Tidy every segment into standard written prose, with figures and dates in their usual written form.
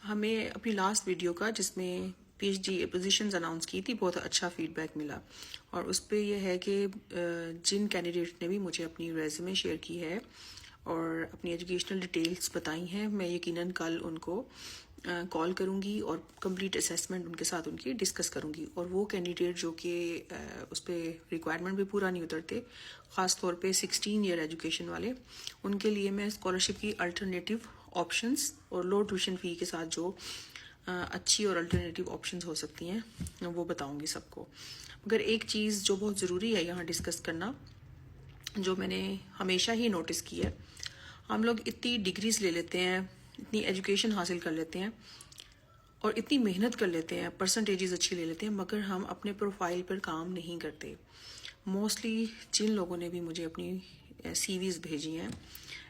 ہمیں اپنی last video کا جس میں P H D positions announce کی تھی بہت اچھا فیڈ بیک ملا، اور اس پہ یہ ہے کہ جن کینڈیڈیٹ نے بھی مجھے اپنی ریزیومے شیئر کی ہے اور اپنی ایجوکیشنل ڈیٹیلز بتائی ہیں، میں یقیناً کل ان کو کال کروں گی اور کمپلیٹ اسیسمنٹ ان کے ساتھ ان کی ڈسکس کروں گی. اور وہ کینڈیڈیٹ جو کہ اس پہ ریکوائرمنٹ بھی پورا نہیں اترتے، خاص طور پہ 16 ایئر ایجوکیشن والے، ان کے لیے میں اسکالرشپ کی الٹرنیٹیو آپشنز اور لو ٹیوشن فی کے ساتھ جو اچھی اور الٹرنیٹیو آپشنز ہو سکتی ہیں وہ بتاؤں گی سب کو. مگر ایک چیز جو بہت ضروری ہے یہاں ڈسکس کرنا، جو میں نے ہمیشہ ہی نوٹس کی ہے، ہم لوگ اتنی ڈگریز لے لیتے ہیں، اتنی ایجوکیشن حاصل کر لیتے ہیں اور اتنی محنت کر لیتے ہیں، پرسنٹیجز اچھی لے لیتے ہیں، مگر ہم اپنے پروفائل پر کام نہیں کرتے. موسٹلی جن لوگوں نے بھی مجھے اپنی سی ویز بھیجی ہیں،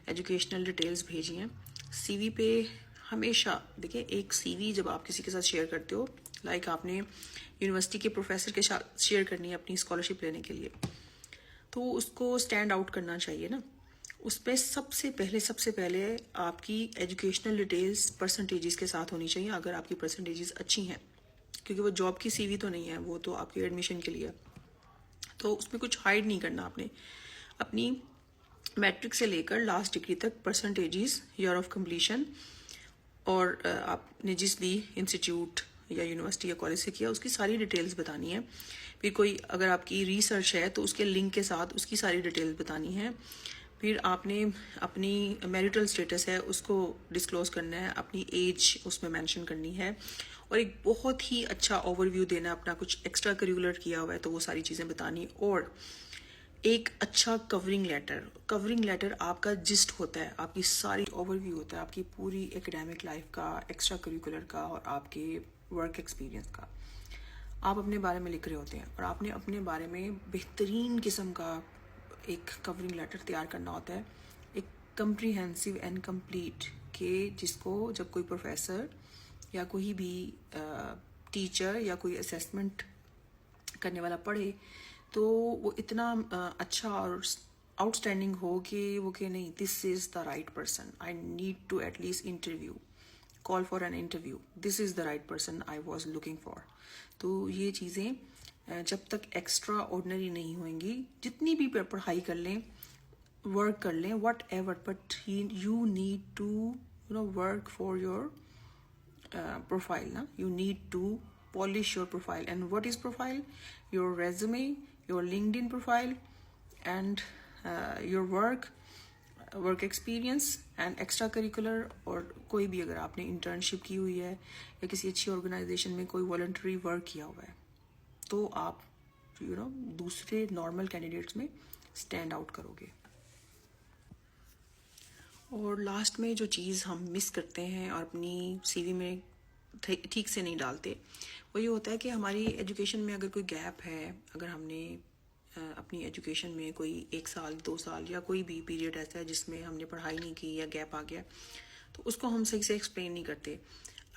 ایجوکیشنل ڈیٹیلز بھیجی ہیں، سی وی پہ ہمیشہ دیکھیں، ایک سی وی جب آپ کسی کے ساتھ شیئر کرتے ہو، لائک آپ نے یونیورسٹی کے پروفیسر کے ساتھ شیئر کرنی ہے اپنی اسکالرشپ لینے کے لیے، تو اس کو اسٹینڈ آؤٹ کرنا چاہیے نا. اس پہ سب سے پہلے آپ کی ایجوکیشنل ڈیٹیلز پرسنٹیجز کے ساتھ ہونی چاہیے، اگر آپ کی پرسنٹیجز اچھی ہیں، کیونکہ وہ جاب کی سی وی تو نہیں ہے، وہ تو آپ کے ایڈمیشن کے لیے. تو اس میں کچھ ہائڈ نہیں کرنا آپ نے. اپنی میٹرک سے لے کر لاسٹ ڈگری تک پرسنٹیجز، ایئر آف کمپلیشن، اور آپ نے جس بھی انسٹیٹیوٹ یا یونیورسٹی یا کالج سے کیا اس کی ساری ڈیٹیلز بتانی ہے. پھر کوئی اگر آپ کی ریسرچ ہے تو اس کے لنک کے ساتھ اس کی ساری ڈیٹیلز بتانی ہے. پھر آپ نے اپنی میریٹل سٹیٹس ہے اس کو ڈسکلوز کرنا ہے، اپنی ایج اس میں مینشن کرنی ہے، اور ایک بہت ہی اچھا اوور ویو دینا ہے، اپنا کچھ ایکسٹرا کریکولر کیا ہوا ہے تو وہ ساری چیزیں بتانی. اور ایک اچھا کورنگ لیٹر آپ کا جسٹ ہوتا ہے، آپ کی ساری اوور ویو ہوتا ہے آپ کی پوری ایکیڈیمک لائف کا، ایکسٹرا کریکولر کا اور آپ کے ورک ایکسپیرینس کا. آپ اپنے بارے میں لکھ رہے ہوتے ہیں اور آپ نے اپنے بارے میں بہترین قسم کا ایک کورنگ لیٹر تیار کرنا ہوتا ہے، ایک کمپریہنسو اینڈ کمپلیٹ، کہ جس کو جب کوئی پروفیسر یا کوئی بھی ٹیچر یا کوئی اسیسمنٹ کرنے والا پڑھے تو وہ اتنا اچھا اور آؤٹ اسٹینڈنگ ہو کہ وہ کہ نہیں، this is the right person, I need to at least interview, call for an interview, this is the right person I was looking for. تو یہ چیزیں جب تک ایکسٹرا آرڈنری نہیں ہوئیں گی، جتنی بھی پڑھائی کر لیں، ورک کر لیں، whatever, but you need to work for your profile. You need to polish your profile. And what is profile? Your resume, your LinkedIn profile, and your work experience and extracurricular. اور کوئی بھی اگر آپ نے internship کی ہوئی ہے یا کسی اچھی آرگنائزیشن میں کوئی والنٹری ورک کیا ہوا ہے تو آپ دوسرے نارمل کینڈیڈیٹس میں اسٹینڈ آؤٹ کرو گے. اور لاسٹ میں جو چیز ہم مس کرتے ہیں اور اپنی سی وی میں ٹھیک سے نہیں ڈالتے، وہ یہ ہوتا ہے کہ ہماری ایجوکیشن میں اگر کوئی گیپ ہے، اگر ہم نے اپنی ایجوکیشن میں کوئی 1 سال 2 سال یا کوئی بھی پیریڈ ایسا ہے جس میں ہم نے پڑھائی نہیں کی یا گیپ آ گیا، تو اس کو ہم صحیح سے ایکسپلین نہیں کرتے.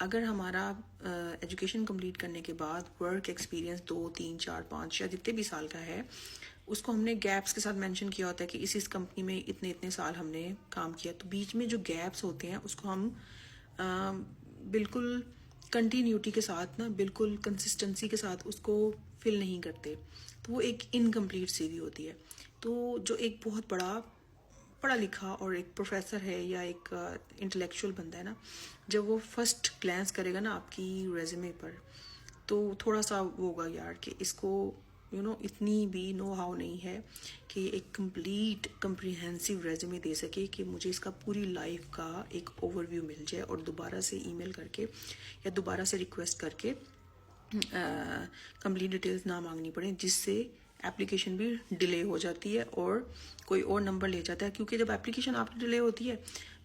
اگر ہمارا ایجوکیشن کمپلیٹ کرنے کے بعد ورک ایکسپیرینس 2 3 4 5 یا جتنے بھی سال کا ہے، اس کو ہم نے گیپس کے ساتھ مینشن کیا ہوتا ہے کہ اس کمپنی میں اتنے سال ہم نے کام کیا. تو بیچ میں جو گیپس ہوتے ہیں اس کو ہم بالکل کنٹینیوٹی کے ساتھ بالکل کنسسٹنسی کے ساتھ اس کو فل نہیں کرتے، تو وہ ایک انکمپلیٹ سی وی ہوتی ہے. تو جو ایک بہت بڑا پڑھا لکھا اور ایک پروفیسر ہے یا ایک انٹلیکچوئل بندہ ہے نا، جب وہ فرسٹ گلانس کرے گا نا آپ کی ریزیومے پر، تو تھوڑا سا وہ ہوگا یار کہ اس کو اتنی بھی نو ہاؤ نہیں ہے کہ ایک کمپلیٹ کمپریہنسو ریزیومے دے سکے کہ مجھے اس کا پوری لائف کا ایک اوور ویو مل جائے اور دوبارہ سے ای میل کر کے یا دوبارہ سے ریکویسٹ کر کے کمپلیٹ ڈیٹیلز نہ مانگنی پڑیں، جس سے اپلیکیشن بھی ڈیلے ہو جاتی ہے اور کوئی اور نمبر لے جاتا ہے. کیونکہ جب اپلیکیشن آپ کی ڈیلے ہوتی ہے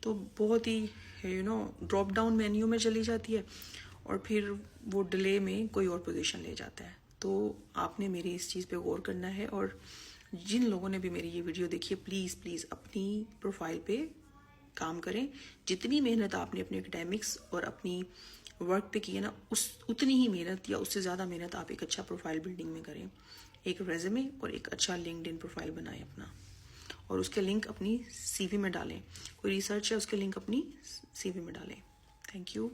تو بہت ہی ڈراپ ڈاؤن مینیو میں چلی جاتی ہے اور پھر وہ ڈیلے میں کوئی اور پوزیشن لے جاتا ہے. تو آپ نے میری اس چیز پہ غور کرنا ہے، اور جن لوگوں نے بھی میری یہ ویڈیو دیکھی ہے پلیز اپنی پروفائل پہ کام کریں. جتنی محنت آپ نے اپنے اکیڈیمکس اور اپنی ورک پہ کی ہے نا، اتنی ہی محنت یا اس سے زیادہ محنت آپ ایک اچھا پروفائل بلڈنگ میں کریں، ایک ریزیومے اور ایک اچھا لنکڈ ان پروفائل بنائیں اپنا، اور اس کے لنک اپنی سی وی میں ڈالیں. کوئی ریسرچ ہے اس کے لنک اپنی سی وی میں ڈالیں. Thank you.